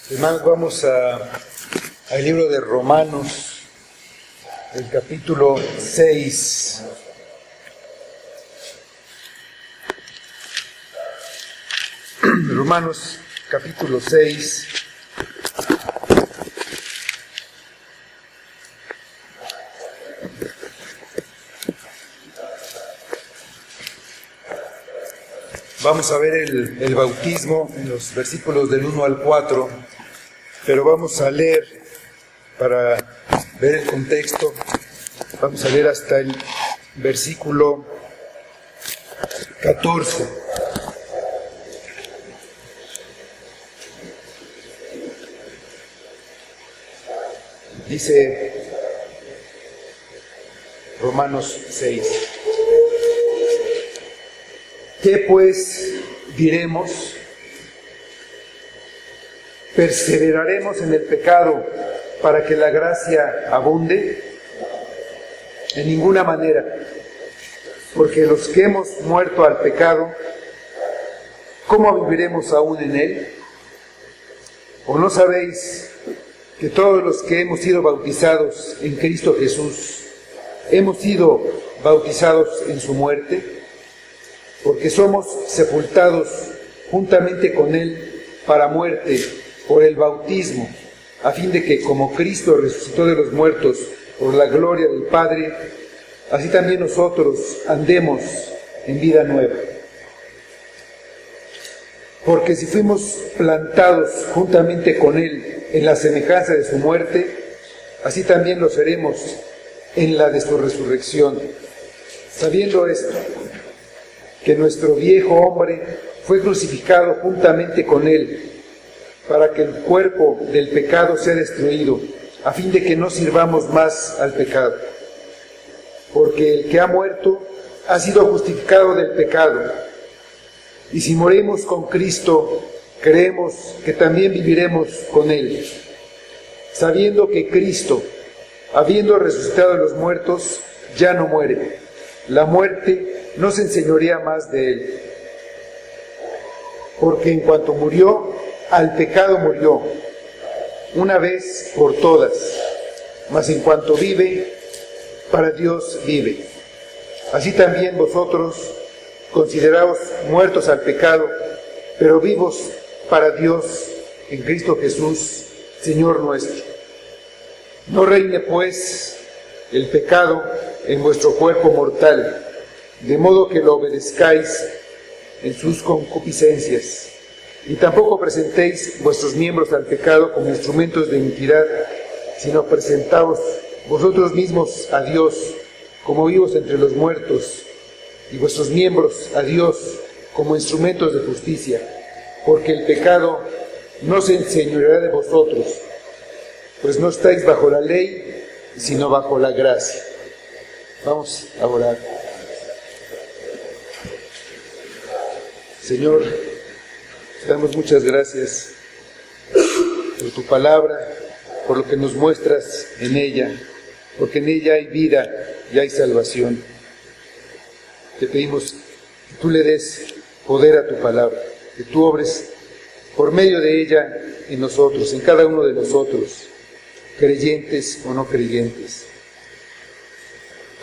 Hermanos, vamos al libro de Romanos, el capítulo 6. Romanos, capítulo 6. Vamos a ver el bautismo en los versículos del 1 al 4, pero vamos a leer, para ver el contexto, vamos a leer hasta el versículo 14. Dice Romanos 6. ¿Qué pues diremos? ¿Perseveraremos en el pecado para que la gracia abunde? En ninguna manera, porque los que hemos muerto al pecado, ¿cómo viviremos aún en él? ¿O no sabéis que todos los que hemos sido bautizados en Cristo Jesús, hemos sido bautizados en su muerte? Porque somos sepultados juntamente con Él para muerte por el bautismo, a fin de que como Cristo resucitó de los muertos por la gloria del Padre, así también nosotros andemos en vida nueva. Porque si fuimos plantados juntamente con Él en la semejanza de su muerte, así también lo seremos en la de su resurrección. Sabiendo esto, que nuestro viejo hombre fue crucificado juntamente con Él, para que el cuerpo del pecado sea destruido, a fin de que no sirvamos más al pecado. Porque el que ha muerto ha sido justificado del pecado. Y si morimos con Cristo, creemos que también viviremos con Él, sabiendo que Cristo, habiendo resucitado de los muertos, ya no muere. La muerte no se enseñorea más de Él. Porque en cuanto murió, al pecado murió, una vez por todas, mas en cuanto vive, para Dios vive. Así también vosotros, consideraos muertos al pecado, pero vivos para Dios en Cristo Jesús, Señor nuestro. No reine pues el pecado en vuestro cuerpo mortal, de modo que lo obedezcáis en sus concupiscencias. Y tampoco presentéis vuestros miembros al pecado como instrumentos de iniquidad, sino presentaos vosotros mismos a Dios como vivos entre los muertos, y vuestros miembros a Dios como instrumentos de justicia, porque el pecado no se enseñoreará de vosotros, pues no estáis bajo la ley, sino bajo la gracia. Vamos a orar. Señor, te damos muchas gracias por tu palabra, por lo que nos muestras en ella, porque en ella hay vida y hay salvación. Te pedimos que tú le des poder a tu palabra, que tú obres por medio de ella en nosotros, en cada uno de nosotros, creyentes o no creyentes,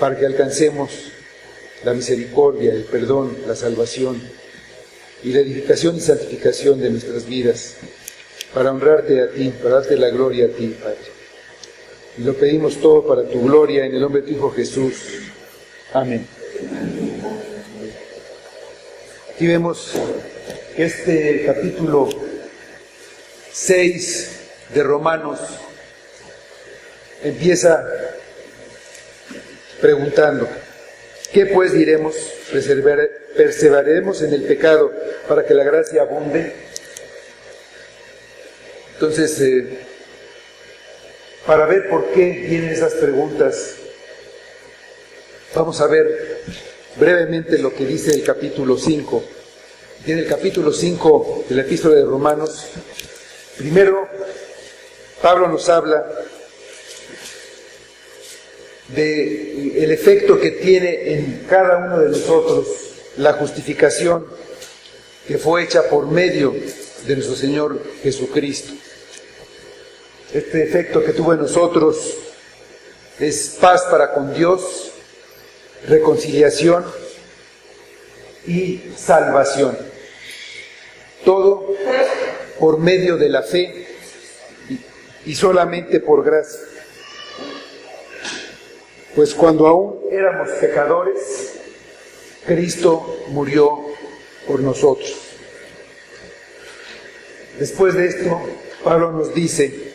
para que alcancemos la misericordia, el perdón, la salvación y la edificación y santificación de nuestras vidas, para honrarte a ti, para darte la gloria a ti, Padre. Y lo pedimos todo para tu gloria, en el nombre de tu Hijo Jesús. Amén. Aquí vemos que este capítulo 6 de Romanos empieza preguntando: ¿qué pues diremos? ¿Perseveraremos en el pecado para que la gracia abunde? Entonces, para ver por qué vienen esas preguntas, vamos a ver brevemente lo que dice el capítulo 5. En el capítulo 5 de la Epístola de Romanos, primero Pablo nos habla de el efecto que tiene en cada uno de nosotros la justificación que fue hecha por medio de nuestro Señor Jesucristo. Este efecto que tuvo en nosotros es paz para con Dios, reconciliación y salvación. Todo por medio de la fe y solamente por gracia. Pues cuando aún éramos pecadores, Cristo murió por nosotros. Después de esto, Pablo nos dice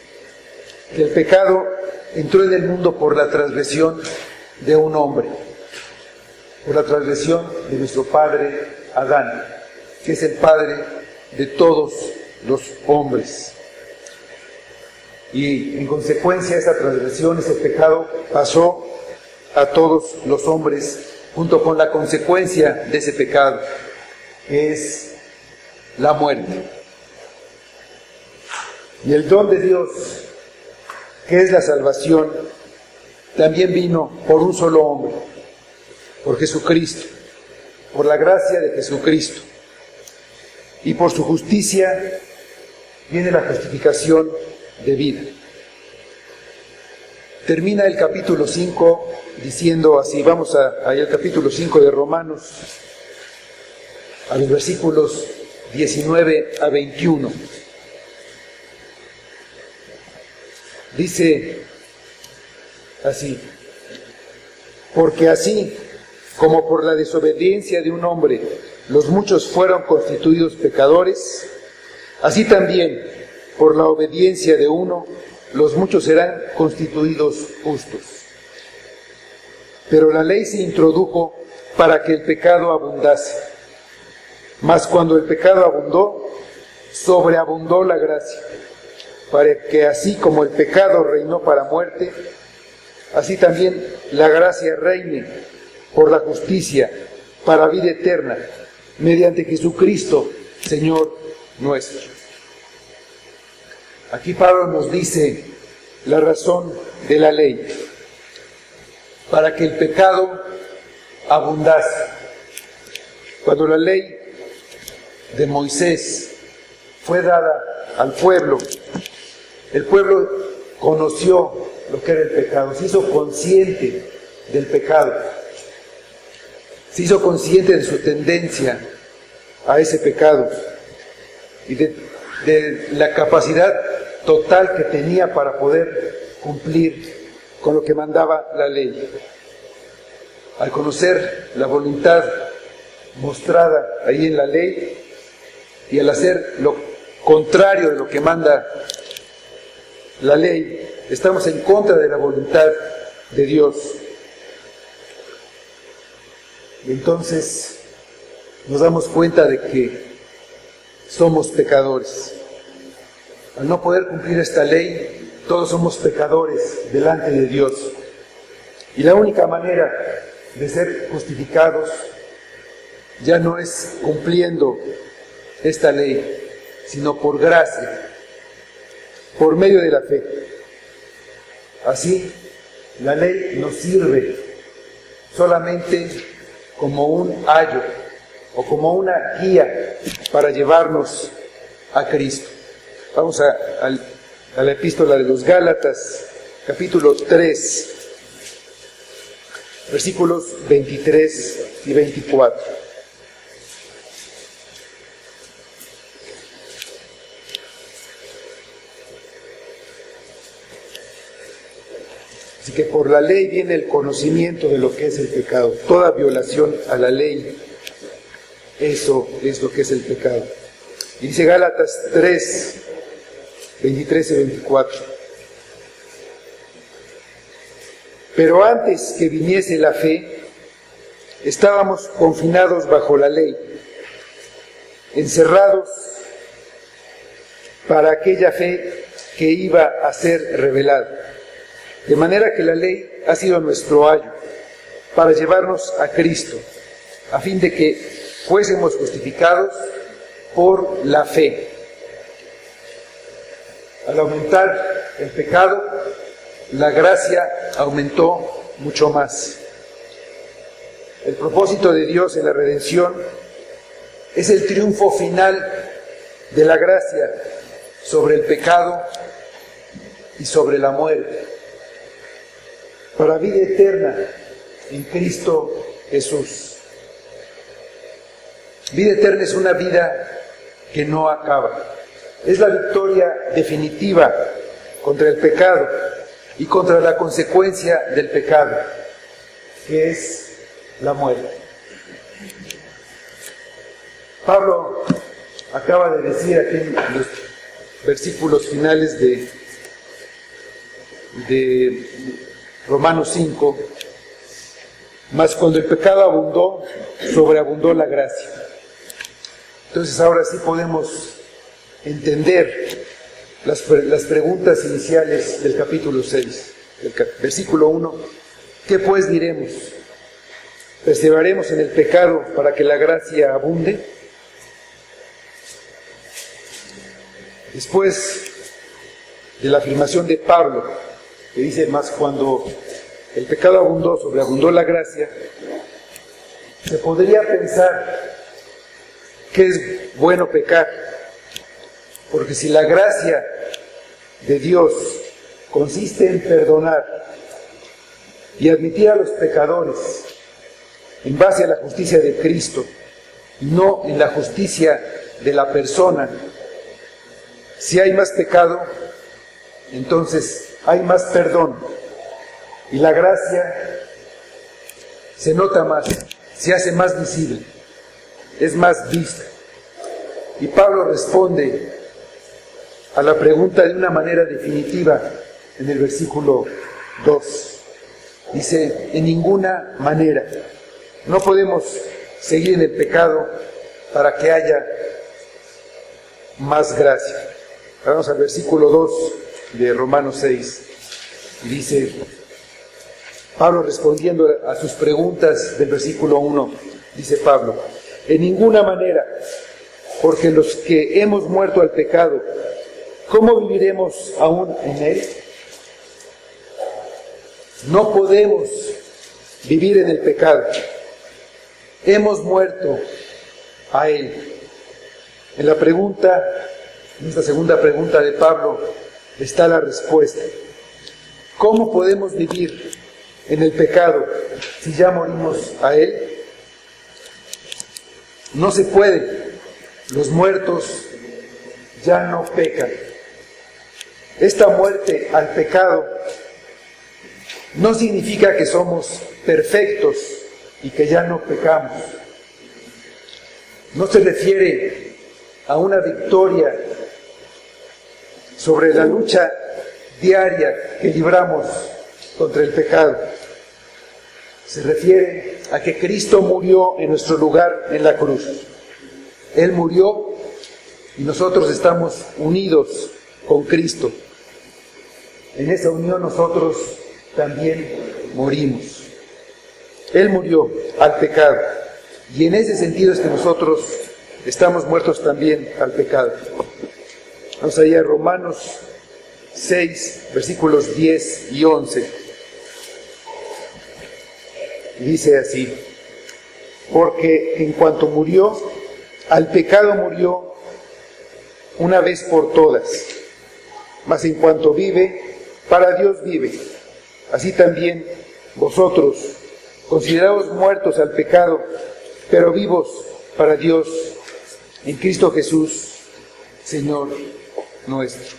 que el pecado entró en el mundo por la transgresión de un hombre, por la transgresión de nuestro padre Adán, que es el padre de todos los hombres. Y en consecuencia esa transgresión, ese pecado, pasó a todos los hombres, junto con la consecuencia de ese pecado, que es la muerte. Y el don de Dios, que es la salvación, también vino por un solo hombre, por Jesucristo, por la gracia de Jesucristo. Y por su justicia viene la justificación de vida. Termina el capítulo 5 diciendo así, vamos ahí al capítulo 5 de Romanos, a los versículos 19 a 21. Dice así: porque así como por la desobediencia de un hombre los muchos fueron constituidos pecadores, así también por la obediencia de uno los muchos serán constituidos justos. Pero la ley se introdujo para que el pecado abundase. Mas cuando el pecado abundó, sobreabundó la gracia, para que así como el pecado reinó para muerte, así también la gracia reine por la justicia para vida eterna, mediante Jesucristo, Señor nuestro. Aquí Pablo nos dice la razón de la ley: para que el pecado abundase. Cuando la ley de Moisés fue dada al pueblo, el pueblo conoció lo que era el pecado, se hizo consciente del pecado, se hizo consciente de su tendencia a ese pecado y de la capacidad total que tenía para poder cumplir con lo que mandaba la ley. Al conocer la voluntad mostrada ahí en la ley y al hacer lo contrario de lo que manda la ley, estamos en contra de la voluntad de Dios. Y entonces nos damos cuenta de que somos pecadores. Al no poder cumplir esta ley, todos somos pecadores delante de Dios. Y la única manera de ser justificados ya no es cumpliendo esta ley, sino por gracia, por medio de la fe. Así, la ley nos sirve solamente como un ayo o como una guía para llevarnos a Cristo. Vamos a la epístola de los Gálatas, capítulo 3, versículos 23 y 24. Así que por la ley viene el conocimiento de lo que es el pecado. Toda violación a la ley, eso es lo que es el pecado. Y dice Gálatas 3, 23 y 24. Pero antes que viniese la fe, estábamos confinados bajo la ley, encerrados para aquella fe que iba a ser revelada. De manera que la ley ha sido nuestro ayo para llevarnos a Cristo, a fin de que fuésemos justificados por la fe. Al aumentar el pecado, la gracia aumentó mucho más. El propósito de Dios en la redención es el triunfo final de la gracia sobre el pecado y sobre la muerte, para vida eterna en Cristo Jesús. Vida eterna es una vida que no acaba. Es la victoria definitiva contra el pecado y contra la consecuencia del pecado, que es la muerte. Pablo acaba de decir aquí en los versículos finales de Romanos 5, mas cuando el pecado abundó, sobreabundó la gracia. Entonces ahora sí podemos entender las preguntas iniciales del capítulo 6, del versículo 1. ¿Qué pues diremos? ¿Perseveraremos en el pecado para que la gracia abunde? Después de la afirmación de Pablo, que dice, más cuando el pecado abundó, sobreabundó la gracia, se podría pensar que es bueno pecar, porque si la gracia de Dios consiste en perdonar y admitir a los pecadores en base a la justicia de Cristo, y no en la justicia de la persona, si hay más pecado, entonces hay más perdón, y la gracia se nota más, se hace más visible, es más vista. Y Pablo responde a la pregunta de una manera definitiva en el versículo 2. Dice, en ninguna manera. No podemos seguir en el pecado para que haya más gracia. Vamos al versículo 2 de Romanos 6. Y dice, Pablo respondiendo a sus preguntas del versículo 1, dice Pablo, en ninguna manera, porque los que hemos muerto al pecado, ¿cómo viviremos aún en él? No podemos vivir en el pecado. Hemos muerto a él. En la pregunta, en esta segunda pregunta de Pablo, está la respuesta. ¿Cómo podemos vivir en el pecado si ya morimos a él? No se puede. Los muertos ya no pecan. Esta muerte al pecado no significa que somos perfectos y que ya no pecamos. No se refiere a una victoria sobre la lucha diaria que libramos contra el pecado. Se refiere a que Cristo murió en nuestro lugar en la cruz. Él murió y nosotros estamos unidos con Cristo. En esa unión nosotros también morimos. Él murió al pecado y en ese sentido es que nosotros estamos muertos también al pecado. Vamos allá a Romanos 6, versículos 10 y 11. Y dice así, porque en cuanto murió, al pecado murió una vez por todas, mas en cuanto vive, para Dios vive. Así también vosotros, consideraos muertos al pecado, pero vivos para Dios en Cristo Jesús, Señor nuestro.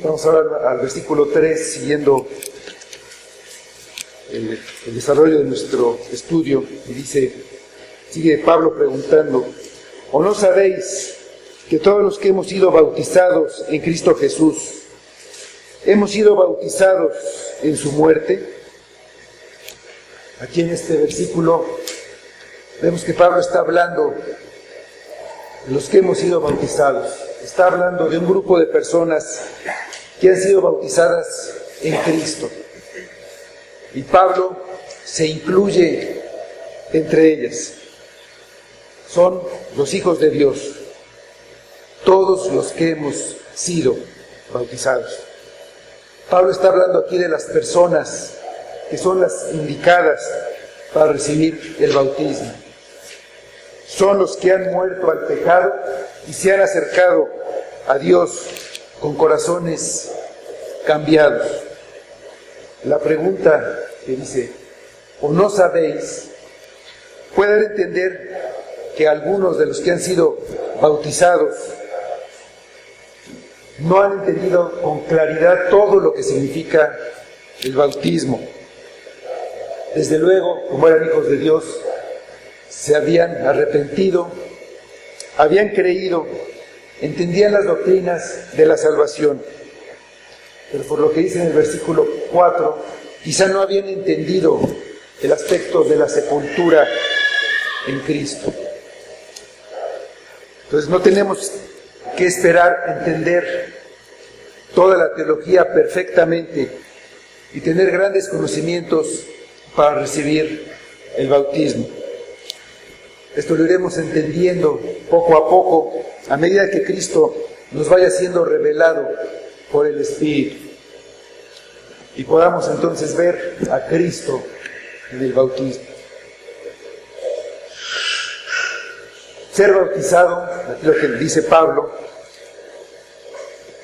Vamos ahora al versículo 3, siguiendo el desarrollo de nuestro estudio, y dice, sigue Pablo preguntando, ¿o no sabéis que todos los que hemos sido bautizados en Cristo Jesús, hemos sido bautizados en su muerte? Aquí en este versículo vemos que Pablo está hablando de los que hemos sido bautizados. Está hablando de un grupo de personas que han sido bautizadas en Cristo. Y Pablo se incluye entre ellas. Son los hijos de Dios, todos los que hemos sido bautizados. Pablo está hablando aquí de las personas que son las indicadas para recibir el bautismo. Son los que han muerto al pecado y se han acercado a Dios con corazones cambiados. La pregunta que dice, ¿o no sabéis?, puede dar a entender que algunos de los que han sido bautizados no han entendido con claridad todo lo que significa el bautismo. Desde luego, como eran hijos de Dios, se habían arrepentido, habían creído, entendían las doctrinas de la salvación. Pero por lo que dice en el versículo 4, quizá no habían entendido el aspecto de la sepultura en Cristo. Entonces no tenemos que esperar entender toda la teología perfectamente y tener grandes conocimientos para recibir el bautismo. Esto lo iremos entendiendo poco a poco a medida que Cristo nos vaya siendo revelado por el Espíritu y podamos entonces ver a Cristo en el bautismo. Ser bautizado, aquí lo que dice Pablo,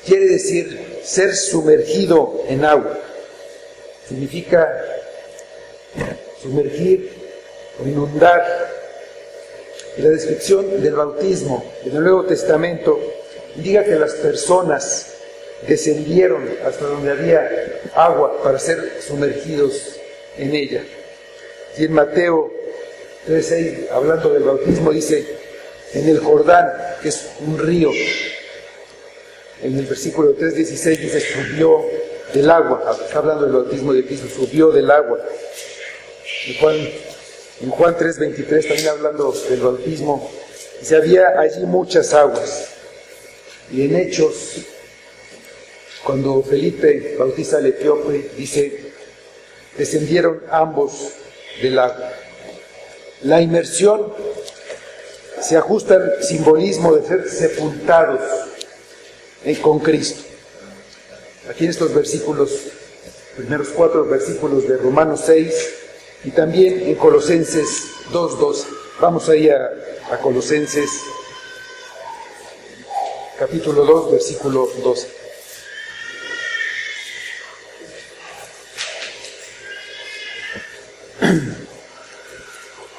quiere decir ser sumergido en agua. Significa sumergir o inundar. Y la descripción del bautismo en el Nuevo Testamento indica que las personas descendieron hasta donde había agua para ser sumergidos en ella. Y en Mateo 3:6, hablando del bautismo, dice, en el Jordán, que es un río. En el versículo 3:16 dice, subió del agua. Está hablando del bautismo de Cristo, subió del agua. En Juan 3:23, también hablando del bautismo, dice, había allí muchas aguas. Y en Hechos, cuando Felipe bautiza al etíope, dice, descendieron ambos del agua. La inmersión se ajusta al simbolismo de ser sepultados con Cristo. Aquí en estos versículos, primeros 4 versículos de Romanos 6 y también en Colosenses 2:12. Vamos ahí a Colosenses capítulo 2, versículo 12.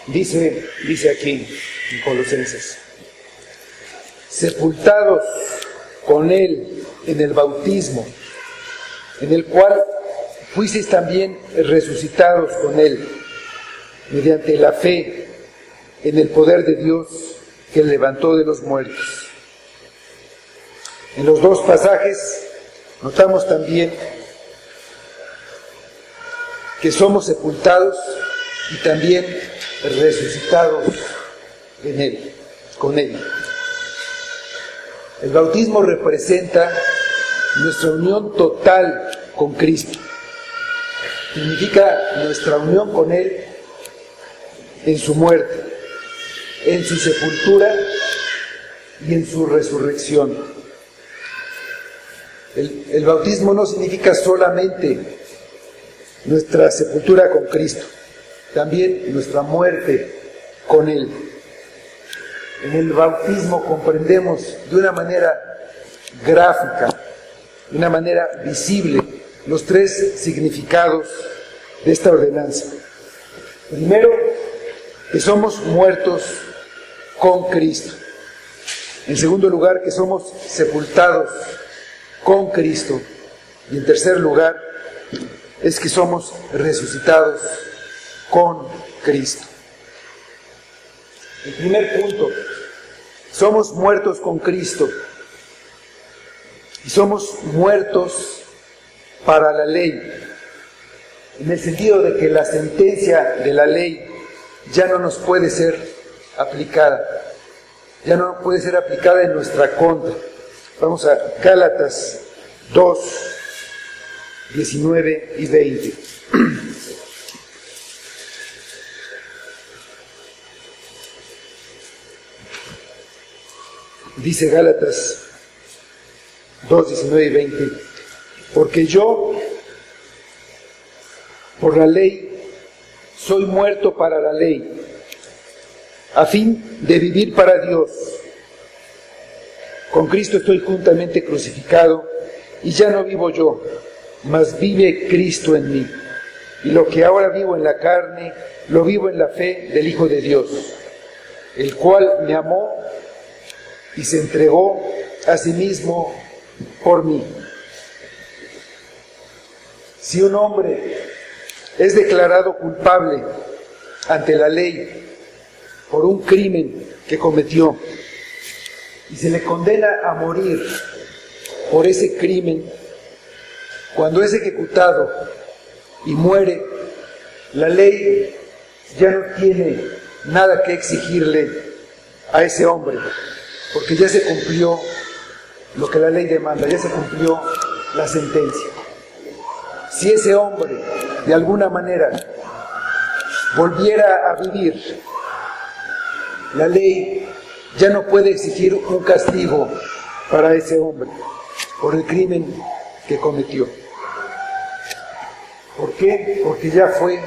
Dice aquí en Colosenses, sepultados con Él en el bautismo, en el cual fuisteis también resucitados con Él, mediante la fe en el poder de Dios que le levantó de los muertos. En los dos pasajes notamos también que somos sepultados y también resucitados en Él, con Él. El bautismo representa nuestra unión total con Cristo. Significa nuestra unión con Él en su muerte, en su sepultura y en su resurrección. El bautismo no significa solamente nuestra sepultura con Cristo, también nuestra muerte con Él. En el bautismo comprendemos de una manera gráfica, de una manera visible, los tres significados de esta ordenanza. Primero, que somos muertos con Cristo. En segundo lugar, que somos sepultados con Cristo. Y en tercer lugar, es que somos resucitados con Cristo. El primer punto, somos muertos con Cristo. Y somos muertos para la ley, en el sentido de que la sentencia de la ley ya no nos puede ser aplicada, ya no puede ser aplicada en nuestra contra. Vamos a Gálatas 2, 19 y 20. Dice Gálatas 2, 19 y 20, porque yo, por la ley, soy muerto para la ley, a fin de vivir para Dios. Con Cristo estoy juntamente crucificado, y ya no vivo yo, mas vive Cristo en mí. Y lo que ahora vivo en la carne, lo vivo en la fe del Hijo de Dios, el cual me amó y se entregó a sí mismo por mí. Si un hombre es declarado culpable ante la ley por un crimen que cometió y se le condena a morir por ese crimen, cuando es ejecutado y muere, la ley ya no tiene nada que exigirle a ese hombre, porque ya se cumplió lo que la ley demanda, ya se cumplió la sentencia. Si ese hombre de alguna manera volviera a vivir, la ley ya no puede exigir un castigo para ese hombre por el crimen que cometió. ¿Por qué? Porque ya fue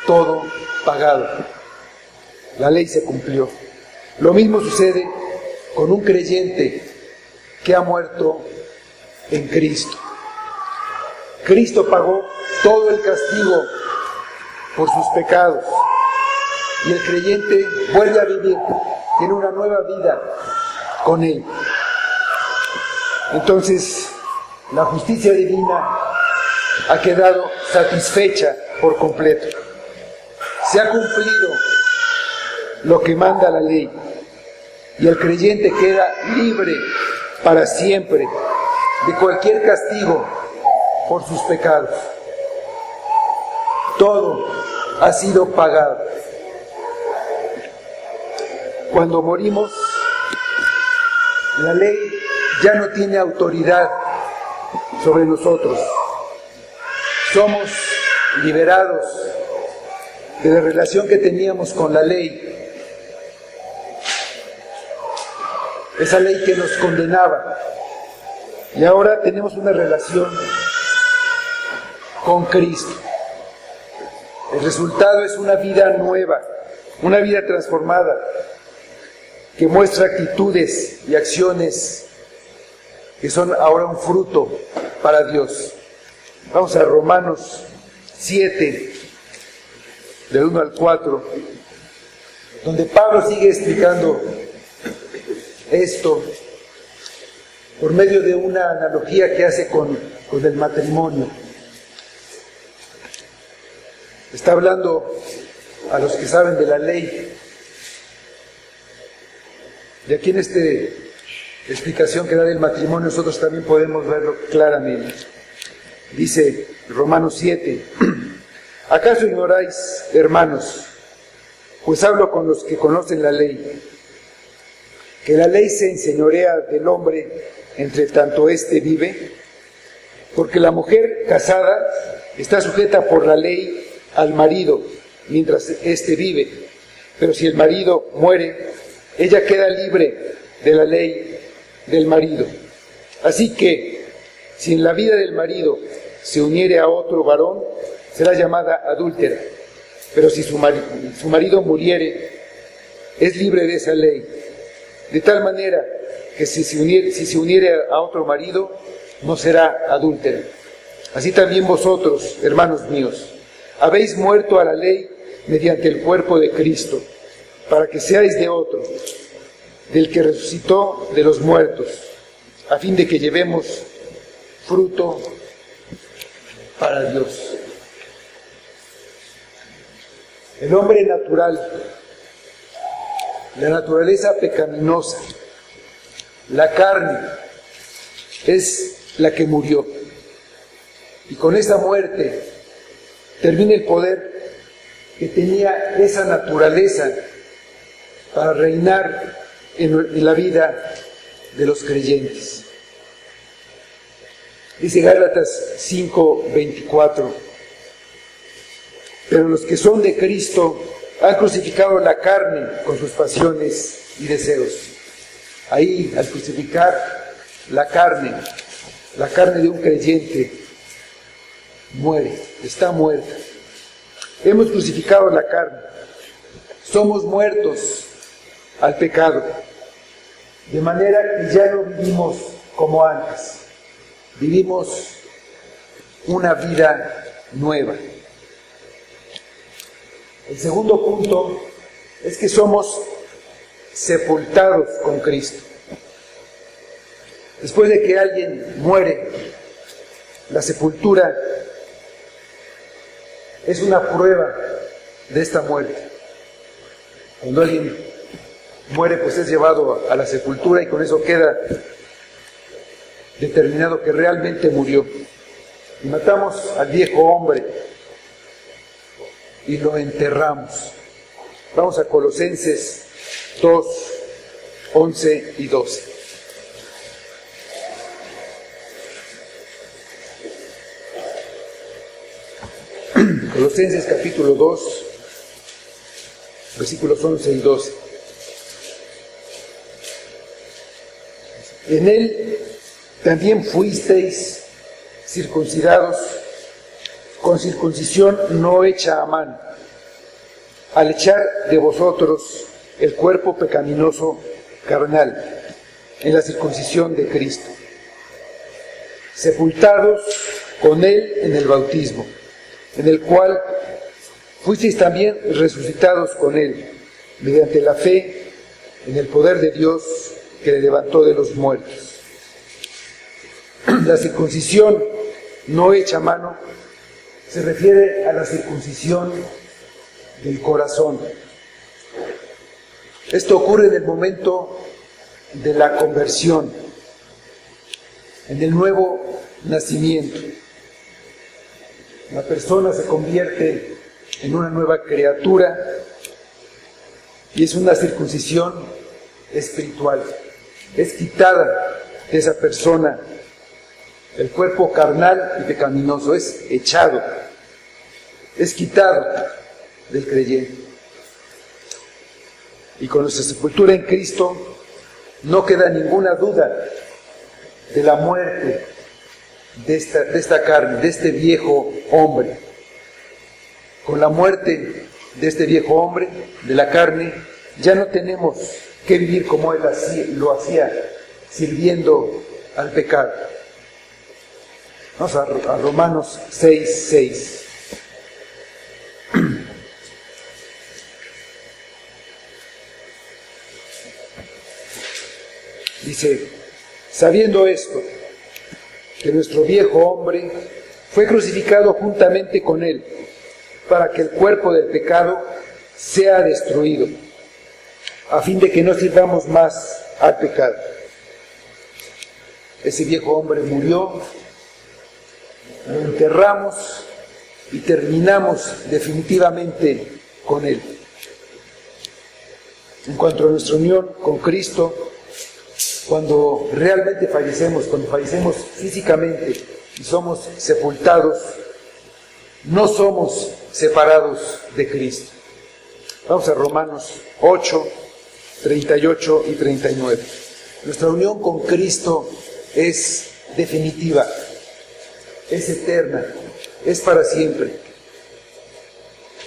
todo pagado. La ley se cumplió. Lo mismo sucede con un creyente que ha muerto en Cristo. Cristo pagó todo el castigo por sus pecados y el creyente vuelve a vivir, tiene una nueva vida con Él. Entonces, la justicia divina ha quedado satisfecha por completo. Se ha cumplido lo que manda la ley y el creyente queda libre para siempre de cualquier castigo por sus pecados. Todo ha sido pagado. Cuando morimos, la ley ya no tiene autoridad sobre nosotros. Somos liberados de la relación que teníamos con la ley. Esa ley que nos condenaba. Y ahora tenemos una relación con Cristo. El resultado es una vida nueva, una vida transformada, que muestra actitudes y acciones que son ahora un fruto para Dios. Vamos a Romanos 7, del 1 al 4, donde Pablo sigue explicando esto por medio de una analogía que hace con el matrimonio. Está hablando a los que saben de la ley. Y aquí en esta explicación que da del matrimonio nosotros también podemos verlo claramente. Dice Romanos 7, ¿acaso ignoráis, hermanos? Pues hablo con los que conocen la ley, que la ley se enseñorea del hombre entre tanto éste vive, porque la mujer casada está sujeta por la ley al marido mientras éste vive, pero si el marido muere, ella queda libre de la ley del marido. Así que, si en la vida del marido se uniere a otro varón, será llamada adúltera. Pero si su marido muriere, es libre de esa ley. De tal manera que si se uniere a otro marido, no será adúltera. Así también vosotros, hermanos míos, habéis muerto a la ley mediante el cuerpo de Cristo, para que seáis de otro, del que resucitó de los muertos, a fin de que llevemos fruto para Dios. El hombre natural, la naturaleza pecaminosa, la carne, es la que murió. Y con esa muerte termina el poder que tenía esa naturaleza para reinar en la vida de los creyentes. Dice Gálatas 5:24, pero los que son de Cristo han crucificado la carne con sus pasiones y deseos. Ahí, al crucificar la carne de un creyente muere, está muerta. Hemos crucificado la carne, somos muertos al pecado. de manera que ya no vivimos como antes, vivimos una vida nueva. El segundo punto es que somos sepultados con Cristo. Después de que alguien muere, la sepultura es una prueba de esta muerte. Cuando alguien muere, pues es llevado a la sepultura y con eso queda determinado que realmente murió. Y matamos al viejo hombre y lo enterramos. Vamos a Colosenses 2, 11 y 12. Colosenses capítulo 2, versículos 11 y 12. En él también fuisteis circuncidados con circuncisión no hecha a mano, al echar de vosotros el cuerpo pecaminoso carnal en la circuncisión de Cristo, sepultados con él en el bautismo, en el cual fuisteis también resucitados con él, mediante la fe en el poder de Dios que le levantó de los muertos. La circuncisión no hecha a mano se refiere a la circuncisión del corazón. Esto ocurre en el momento de la conversión, en el nuevo nacimiento. La persona se convierte en una nueva criatura y es una circuncisión espiritual. Es quitada de esa persona el cuerpo carnal y pecaminoso, es echado, es quitado del creyente. Y con nuestra sepultura en Cristo no queda ninguna duda de la muerte de esta carne, de este viejo hombre. Con la muerte de este viejo hombre, de la carne, ya no tenemos que vivir como él lo hacía, sirviendo al pecado. Vamos a Romanos 6, 6. Dice, sabiendo esto, que nuestro viejo hombre fue crucificado juntamente con él, para que el cuerpo del pecado sea destruido, a fin de que no sirvamos más al pecado. Ese viejo hombre murió, lo enterramos y terminamos definitivamente con él. En cuanto a nuestra unión con Cristo, cuando realmente fallecemos, cuando fallecemos físicamente y somos sepultados, no somos separados de Cristo. Vamos a Romanos 8, 38 y 39. Nuestra unión con Cristo es definitiva, es eterna, es para siempre.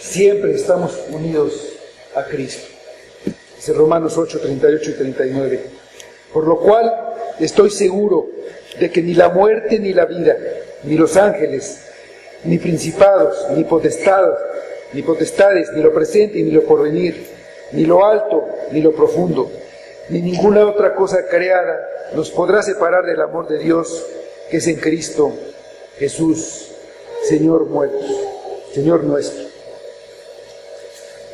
Siempre estamos unidos a Cristo. Dice Romanos 8, 38 y 39. Por lo cual estoy seguro de que ni la muerte ni la vida, ni los ángeles, ni principados, ni potestades, ni lo presente ni lo porvenir, ni lo alto ni lo profundo, ni ninguna otra cosa creada nos podrá separar del amor de Dios que es en Cristo Jesús, Señor nuestro.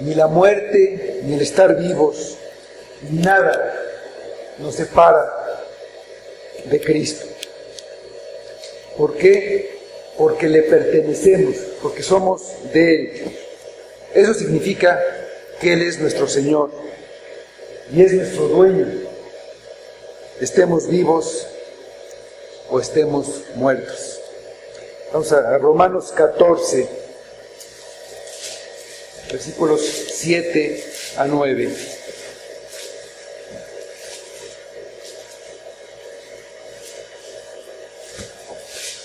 Ni la muerte, ni el estar vivos, nada nos separa de Cristo. ¿Por qué? Porque le pertenecemos, porque somos de Él. Eso significa que Él es nuestro Señor y es nuestro dueño. Estemos vivos o estemos muertos. Vamos a Romanos 14, versículos 7 a 9.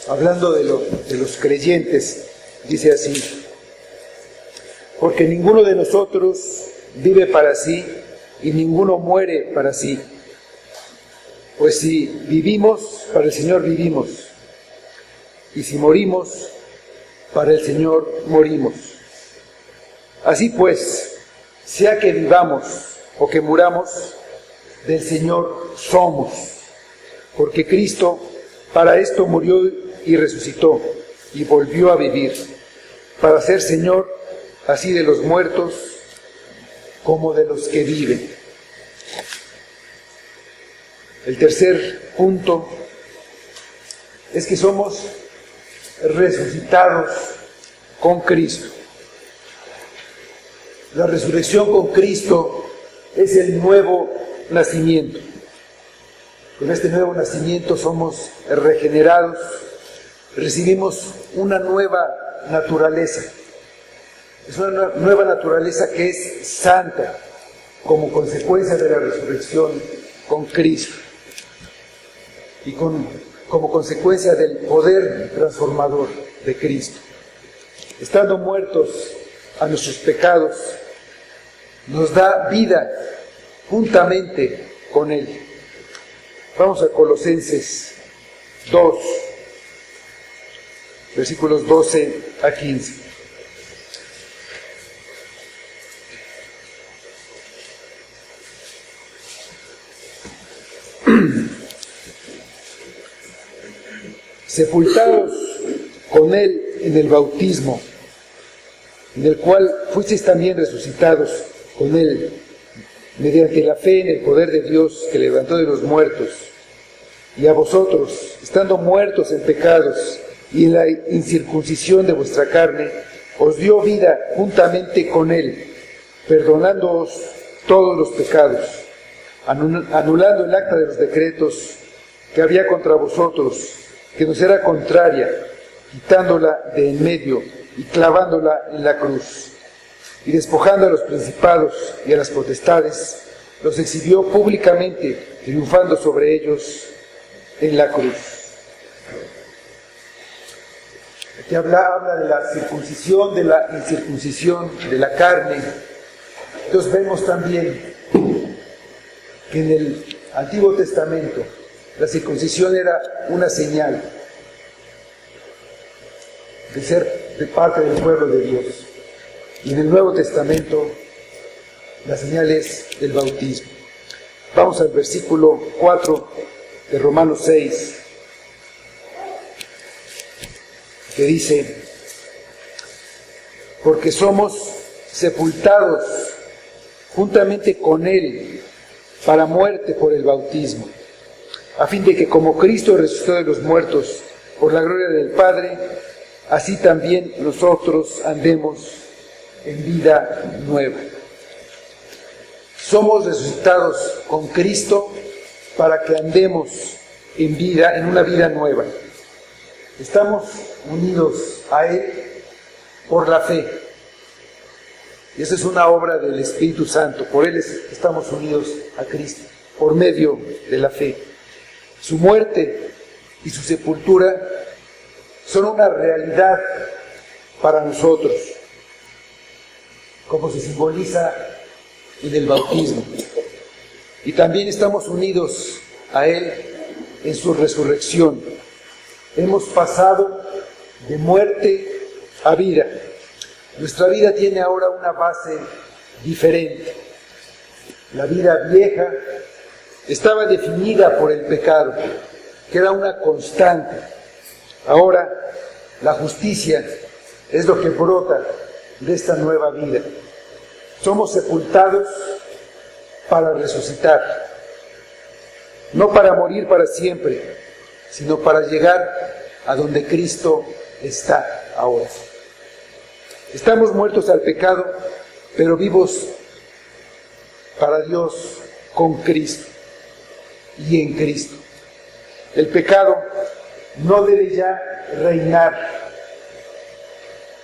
Hablando de los creyentes, dice así: porque ninguno de nosotros vive para sí y ninguno muere para sí. Pues si vivimos, para el Señor vivimos, y si morimos, para el Señor morimos. Así pues, sea que vivamos o que muramos, del Señor somos, porque Cristo para esto murió y resucitó, y volvió a vivir, para ser Señor así de los muertos como de los que viven. El tercer punto es que somos resucitados con Cristo. La resurrección con Cristo es el nuevo nacimiento. Con este nuevo nacimiento somos regenerados, recibimos una nueva naturaleza. Es una nueva naturaleza que es santa como consecuencia de la resurrección con Cristo y como consecuencia del poder transformador de Cristo. Estando muertos a nuestros pecados, nos da vida juntamente con Él. Vamos a Colosenses 2, versículos 12 a 15. Sepultados con Él en el bautismo, en el cual fuisteis también resucitados con Él, mediante la fe en el poder de Dios que levantó de los muertos, y a vosotros, estando muertos en pecados y en la incircuncisión de vuestra carne, os dio vida juntamente con Él, perdonándoos todos los pecados, anulando el acta de los decretos que había contra vosotros, que nos era contraria, quitándola de en medio y clavándola en la cruz. Y despojando a los principados y a las potestades, los exhibió públicamente, triunfando sobre ellos en la cruz. Aquí habla de la circuncisión, de la incircuncisión, de la carne. Entonces vemos también que en el Antiguo Testamento la circuncisión era una señal de ser de parte del pueblo de Dios. Y en el Nuevo Testamento la señal es el bautismo. Vamos al versículo 4 de Romanos 6, que dice: porque somos sepultados juntamente con Él para muerte por el bautismo, a fin de que como Cristo resucitó de los muertos por la gloria del Padre, así también nosotros andemos en vida nueva. Somos resucitados con Cristo para que andemos en una vida nueva. Estamos unidos a Él por la fe. Y esa es una obra del Espíritu Santo. Por Él estamos unidos a Cristo, por medio de la fe. Su muerte y su sepultura son una realidad para nosotros, como se simboliza en el bautismo. Y también estamos unidos a Él en su resurrección. Hemos pasado de muerte a vida. Nuestra vida tiene ahora una base diferente. La vida vieja estaba definida por el pecado, que era una constante. Ahora, la justicia es lo que brota de esta nueva vida. Somos sepultados para resucitar, no para morir para siempre, sino para llegar a donde Cristo está ahora. Estamos muertos al pecado, pero vivos para Dios con Cristo y en Cristo. El pecado no debe ya reinar,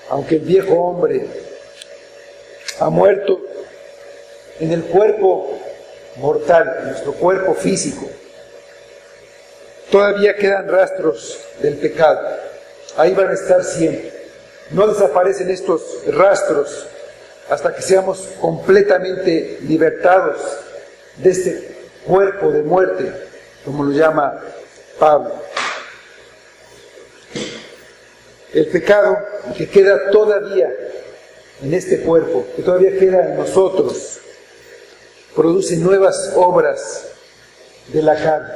aunque el viejo hombre ha muerto en el cuerpo mortal, en nuestro cuerpo físico. Todavía quedan rastros del pecado, ahí van a estar siempre. No desaparecen estos rastros hasta que seamos completamente libertados de este cuerpo de muerte como lo llama Pablo. El pecado que queda todavía en este cuerpo, que todavía queda en nosotros, produce nuevas obras de la carne,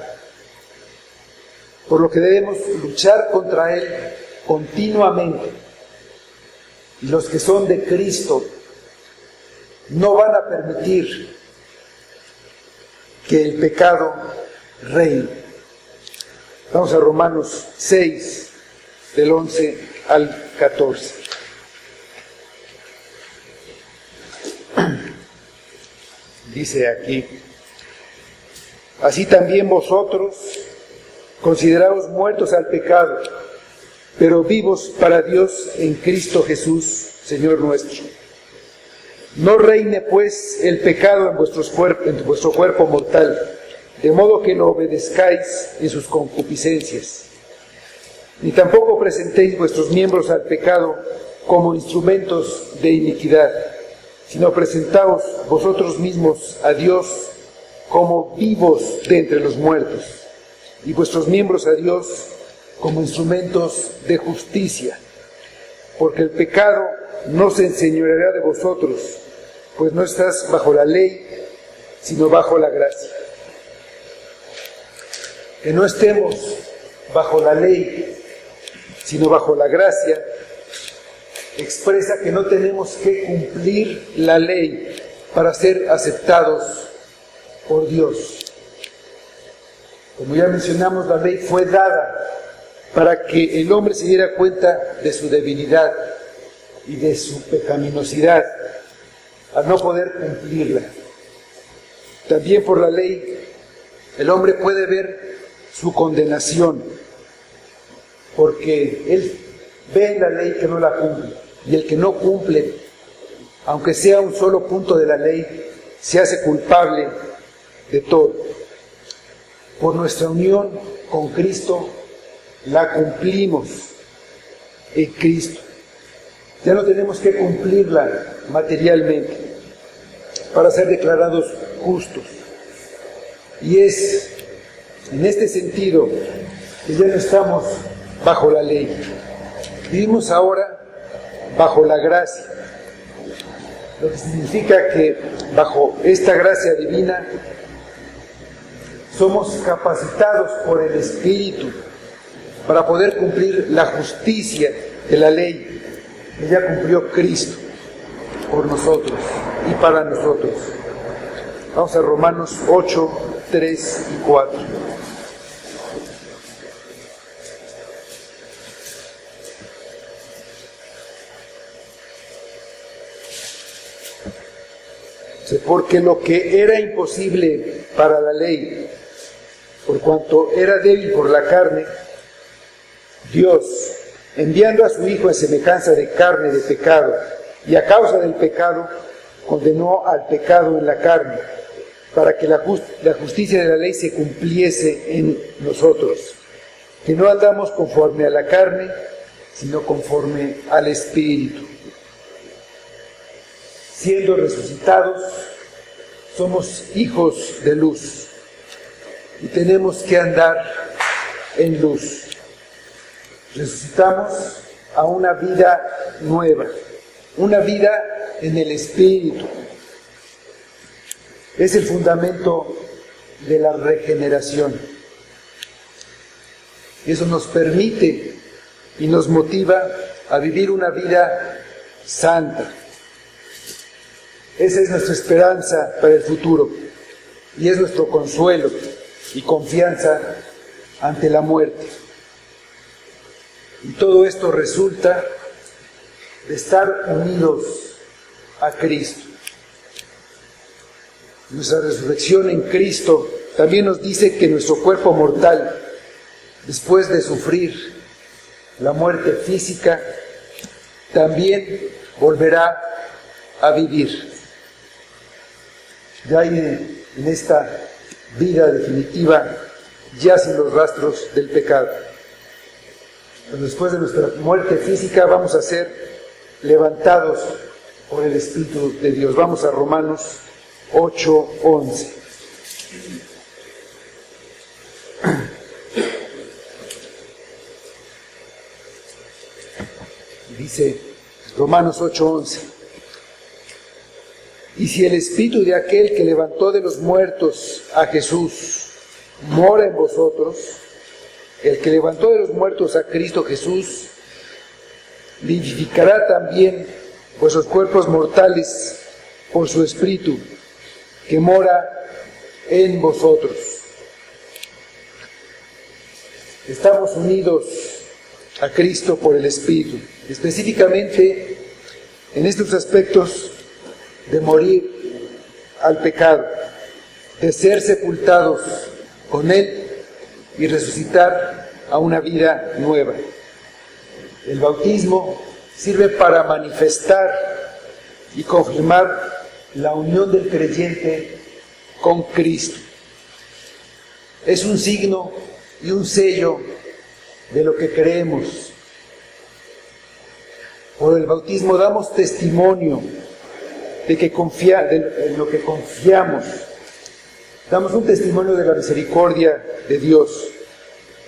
por lo que debemos luchar contra él continuamente. Y los que son de Cristo no van a permitir que el pecado reine. Vamos a Romanos 6, del 11 al 14. Dice aquí: así también vosotros, consideraos muertos al pecado, pero vivos para Dios en Cristo Jesús, Señor nuestro. No reine pues el pecado en vuestro cuerpo mortal, de modo que lo obedezcáis en sus concupiscencias. Ni tampoco presentéis vuestros miembros al pecado como instrumentos de iniquidad, sino presentaos vosotros mismos a Dios como vivos de entre los muertos, y vuestros miembros a Dios como instrumentos de justicia, porque el pecado no se enseñoreará de vosotros, pues no estás bajo la ley, sino bajo la gracia. Que no estemos bajo la ley, sino bajo la gracia, expresa que no tenemos que cumplir la ley para ser aceptados por Dios. Como ya mencionamos, la ley fue dada para que el hombre se diera cuenta de su debilidad y de su pecaminosidad al no poder cumplirla. También por la ley el hombre puede ver su condenación, porque él ve en la ley que no la cumple, y el que no cumple, aunque sea un solo punto de la ley, se hace culpable de todo. Por nuestra unión con Cristo la cumplimos en Cristo. Ya no tenemos que cumplirla materialmente para ser declarados justos. Y es en este sentido que ya no estamos bajo la ley. Vivimos ahora bajo la gracia, lo que significa que bajo esta gracia divina somos capacitados por el Espíritu para poder cumplir la justicia de la ley que ya cumplió Cristo por nosotros y para nosotros. Vamos a Romanos 8, 3 y 4. Porque lo que era imposible para la ley, por cuanto era débil por la carne, Dios, enviando a su Hijo en semejanza de carne de pecado, y a causa del pecado, condenó al pecado en la carne, para que la justicia de la ley se cumpliese en nosotros, que no andamos conforme a la carne, sino conforme al Espíritu. Siendo resucitados, somos hijos de luz y tenemos que andar en luz. Resucitamos a una vida nueva, una vida en el Espíritu. Es el fundamento de la regeneración. Eso nos permite y nos motiva a vivir una vida santa. Esa es nuestra esperanza para el futuro y es nuestro consuelo y confianza ante la muerte. Y todo esto resulta de estar unidos a Cristo. Nuestra resurrección en Cristo también nos dice que nuestro cuerpo mortal, después de sufrir la muerte física, también volverá a vivir. Ya en esta vida definitiva ya sin los rastros del pecado. Pero después de nuestra muerte física vamos a ser levantados por el Espíritu de Dios. Vamos a Romanos 8:11. Dice Romanos 8:11. Y si el Espíritu de aquel que levantó de los muertos a Jesús mora en vosotros, el que levantó de los muertos a Cristo Jesús, vivificará también vuestros cuerpos mortales por su Espíritu que mora en vosotros. Estamos unidos a Cristo por el Espíritu, específicamente en estos aspectos de morir al pecado, de ser sepultados con Él y resucitar a una vida nueva. El bautismo sirve para manifestar y confirmar la unión del creyente con Cristo. Es un signo y un sello de lo que creemos. Por el bautismo damos testimonio de lo que confiamos. Damos un testimonio de la misericordia de Dios,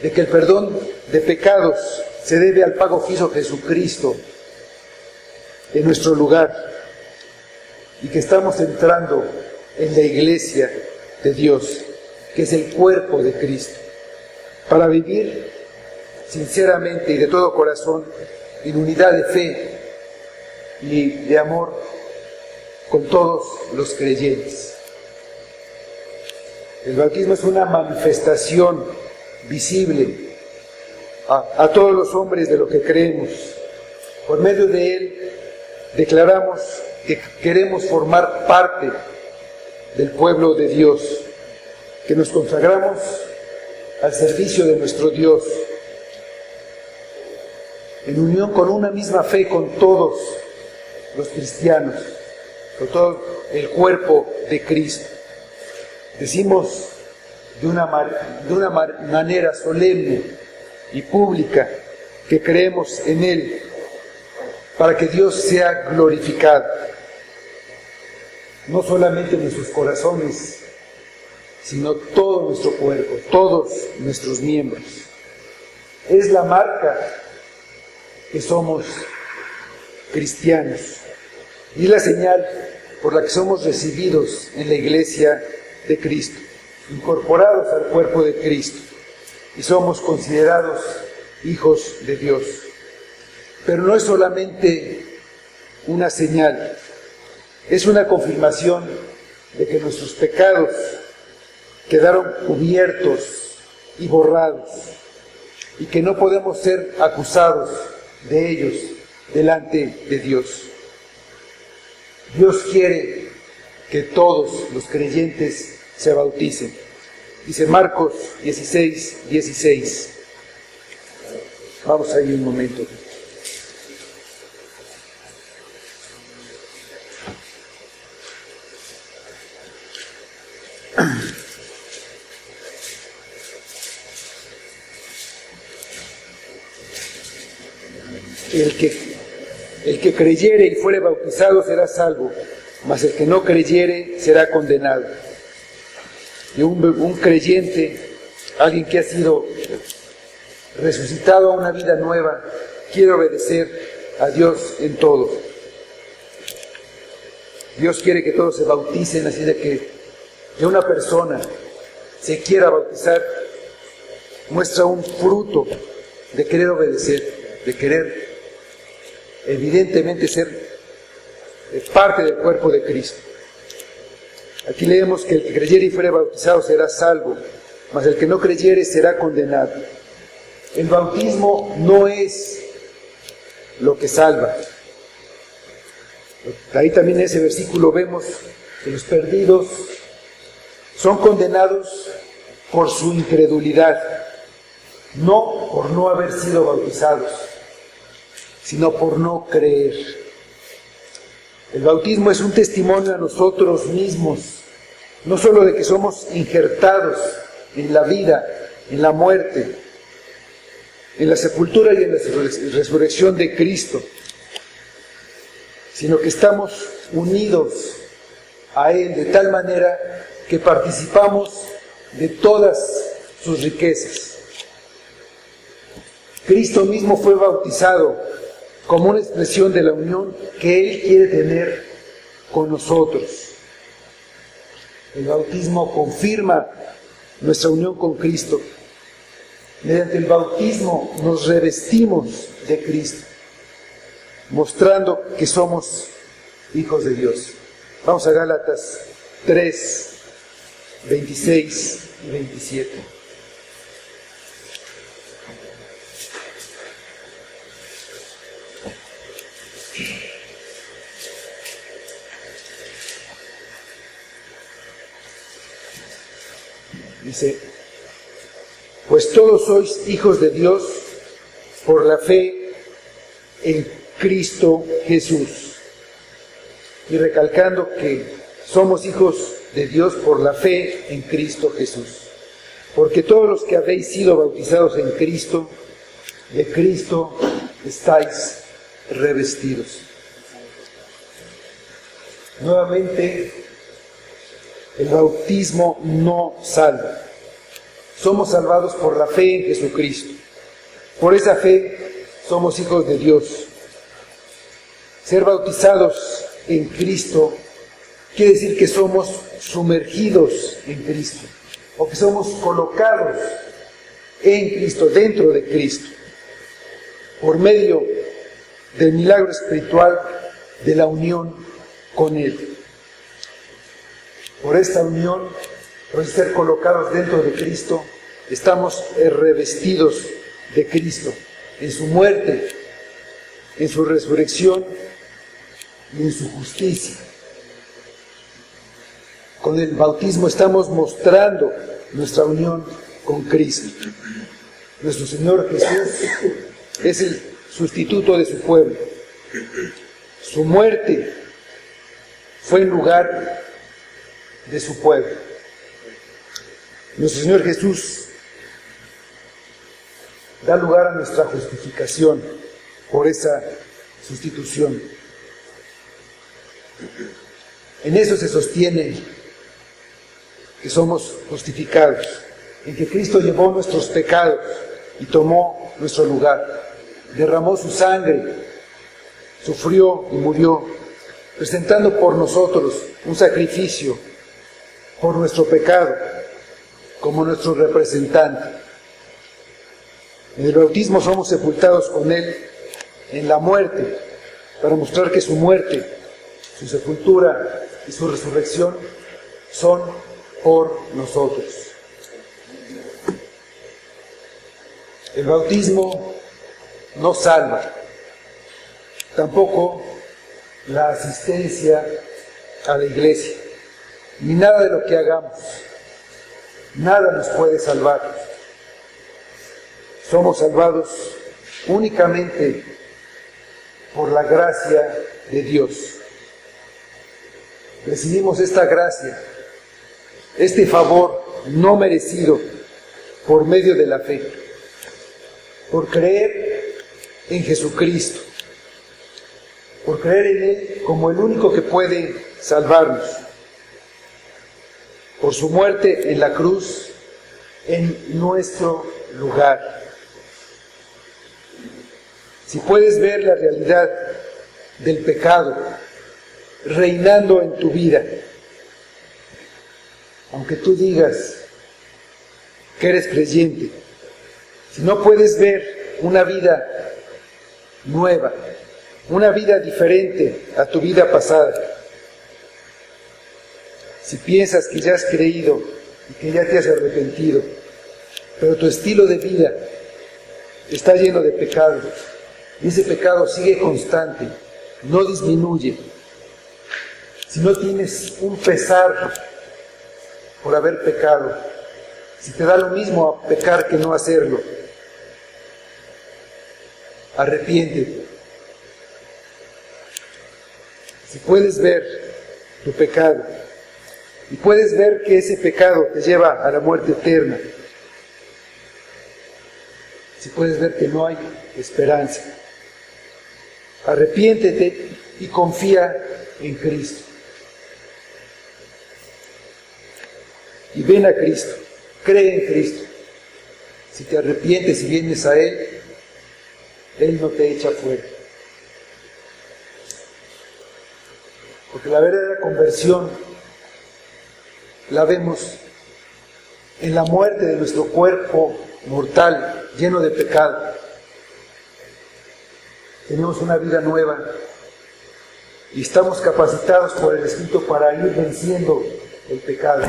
de que el perdón de pecados se debe al pago que hizo Jesucristo en nuestro lugar y que estamos entrando en la iglesia de Dios, que es el cuerpo de Cristo, para vivir sinceramente y de todo corazón en unidad de fe y de amor con todos los creyentes. El bautismo es una manifestación visible a todos los hombres de lo que creemos. Por medio de él declaramos que queremos formar parte del pueblo de Dios, que nos consagramos al servicio de nuestro Dios, en unión con una misma fe con todos los cristianos, con todo el cuerpo de Cristo. Decimos de una manera solemne y pública que creemos en Él, para que Dios sea glorificado, no solamente en nuestros corazones, sino todo nuestro cuerpo, todos nuestros miembros. Es la marca que somos cristianos y es la señal por la que somos recibidos en la iglesia de Cristo, incorporados al cuerpo de Cristo, y somos considerados hijos de Dios. Pero no es solamente una señal, es una confirmación de que nuestros pecados quedaron cubiertos y borrados, y que no podemos ser acusados de ellos delante de Dios. Dios quiere que todos los creyentes se bauticen. Dice Marcos 16:16. Vamos ahí un momento. El que creyere y fuere bautizado será salvo, mas el que no creyere será condenado. Y un creyente, alguien que ha sido resucitado a una vida nueva, quiere obedecer a Dios en todo. Dios quiere que todos se bauticen, así de que una persona se quiera bautizar, muestra un fruto de querer obedecer, de querer evidentemente ser parte del cuerpo de Cristo. Aquí leemos que el que creyere y fuere bautizado será salvo, mas el que no creyere será condenado. El bautismo no es lo que salva. Ahí también en ese versículo vemos que los perdidos son condenados por su incredulidad, no por no haber sido bautizados, sino por no creer. El bautismo es un testimonio a nosotros mismos, no solo de que somos injertados en la vida, en la muerte, en la sepultura y en la resurrección de Cristo, sino que estamos unidos a Él de tal manera que participamos de todas sus riquezas. Cristo mismo fue bautizado como una expresión de la unión que Él quiere tener con nosotros. El bautismo confirma nuestra unión con Cristo. Mediante el bautismo nos revestimos de Cristo, mostrando que somos hijos de Dios. Vamos a Gálatas 3, 26 y 27. Dice: pues todos sois hijos de Dios por la fe en Cristo Jesús. Y recalcando que somos hijos de Dios por la fe en Cristo Jesús. Porque todos los que habéis sido bautizados en Cristo, de Cristo estáis revestidos. Nuevamente, el bautismo no salva. Somos salvados por la fe en Jesucristo. Por esa fe somos hijos de Dios. Ser bautizados en Cristo quiere decir que somos sumergidos en Cristo, o que somos colocados en Cristo, dentro de Cristo, por medio del milagro espiritual de la unión con Él. Por esta unión, por ser colocados dentro de Cristo, estamos revestidos de Cristo, en su muerte, en su resurrección y en su justicia. Con el bautismo estamos mostrando nuestra unión con Cristo. Nuestro Señor Jesús es el sustituto de su pueblo. Su muerte fue en lugar de su pueblo. Nuestro Señor Jesús da lugar a nuestra justificación por esa sustitución. En eso se sostiene que somos justificados, en que Cristo llevó nuestros pecados y tomó nuestro lugar, derramó su sangre, sufrió y murió, presentando por nosotros un sacrificio por nuestro pecado, como nuestro representante. En el bautismo somos sepultados con Él en la muerte, para mostrar que su muerte, su sepultura y su resurrección son por nosotros. El bautismo no salva, tampoco la asistencia a la iglesia, ni nada de lo que hagamos. Nada nos puede salvar. Somos salvados únicamente por la gracia de Dios. Recibimos esta gracia, este favor no merecido por medio de la fe, por creer en Jesucristo, por creer en Él como el único que puede salvarnos, por su muerte en la cruz en nuestro lugar. Si puedes ver la realidad del pecado reinando en tu vida, aunque tú digas que eres creyente, si no puedes ver una vida nueva, una vida diferente a tu vida pasada, si piensas que ya has creído y que ya te has arrepentido, pero tu estilo de vida está lleno de pecado, y ese pecado sigue constante, no disminuye, si no tienes un pesar por haber pecado, si te da lo mismo a pecar que no hacerlo, arrepiéntete. Si puedes ver tu pecado y puedes ver que ese pecado te lleva a la muerte eterna, si puedes ver que no hay esperanza, arrepiéntete y confía en Cristo. Y ven a Cristo, cree en Cristo. Si te arrepientes y vienes a Él, Él no te echa fuera. Porque la verdadera conversión la vemos en la muerte de nuestro cuerpo mortal, lleno de pecado. Tenemos una vida nueva y estamos capacitados por el Espíritu para ir venciendo el pecado.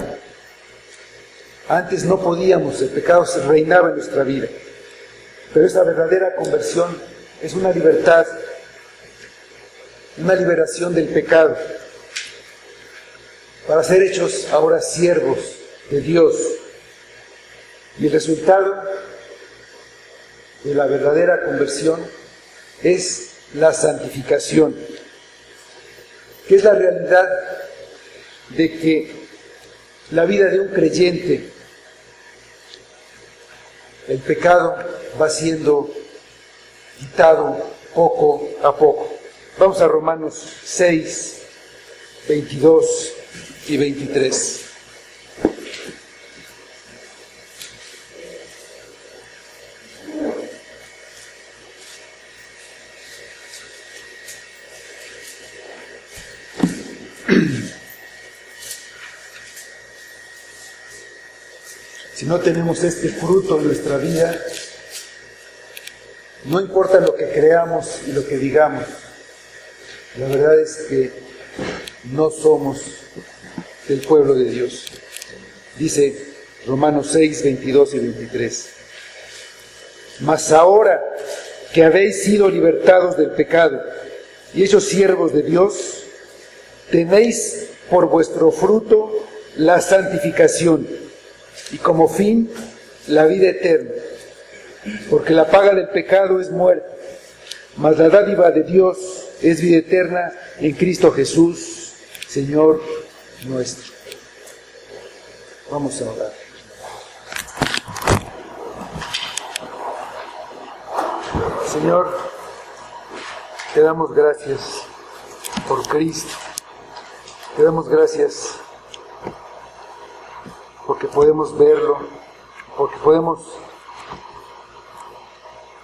Antes no podíamos, el pecado reinaba en nuestra vida. Pero esa verdadera conversión es una libertad, una liberación del pecado, para ser hechos ahora siervos de Dios. Y el resultado de la verdadera conversión es la santificación, que es la realidad de que la vida de un creyente, el pecado va siendo quitado poco a poco. Vamos a Romanos 6, 22 y 23. Si no tenemos este fruto en nuestra vida, no importa lo que creamos y lo que digamos, la verdad es que no somos del pueblo de Dios. Dice Romanos 6, 22 y 23. Mas ahora que habéis sido libertados del pecado y hechos siervos de Dios, tenéis por vuestro fruto la santificación y como fin la vida eterna, porque la paga del pecado es muerte, mas la dádiva de Dios es vida eterna en Cristo Jesús, Señor nuestro. Vamos a orar. Señor, te damos gracias por Cristo, te damos gracias porque podemos verlo, porque podemos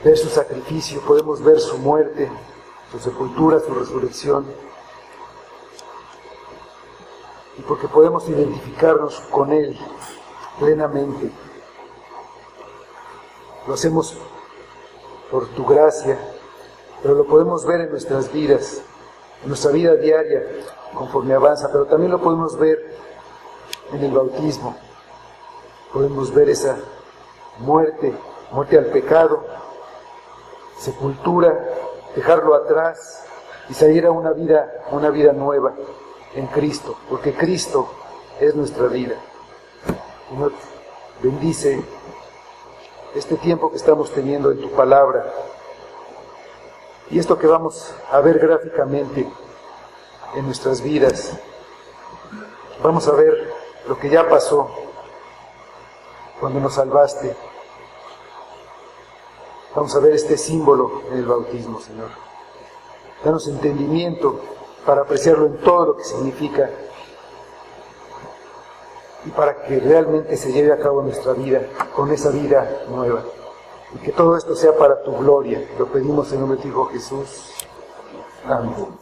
ver su sacrificio, podemos ver su muerte, su sepultura, su resurrección, y porque podemos identificarnos con Él plenamente. Lo hacemos por tu gracia, pero lo podemos ver en nuestras vidas, en nuestra vida diaria, conforme avanza, pero también lo podemos ver en el bautismo. Podemos ver esa muerte al pecado, sepultura, dejarlo atrás y salir a una vida nueva en Cristo, porque Cristo es nuestra vida. Señor, bendice este tiempo que estamos teniendo en tu palabra y esto que vamos a ver gráficamente en nuestras vidas. Vamos a ver lo que ya pasó cuando nos salvaste. Vamos a ver este símbolo en el bautismo, Señor. Danos entendimiento para apreciarlo en todo lo que significa y para que realmente se lleve a cabo nuestra vida con esa vida nueva. Y que todo esto sea para tu gloria. Lo pedimos en nombre de tu Hijo Jesús. Amén.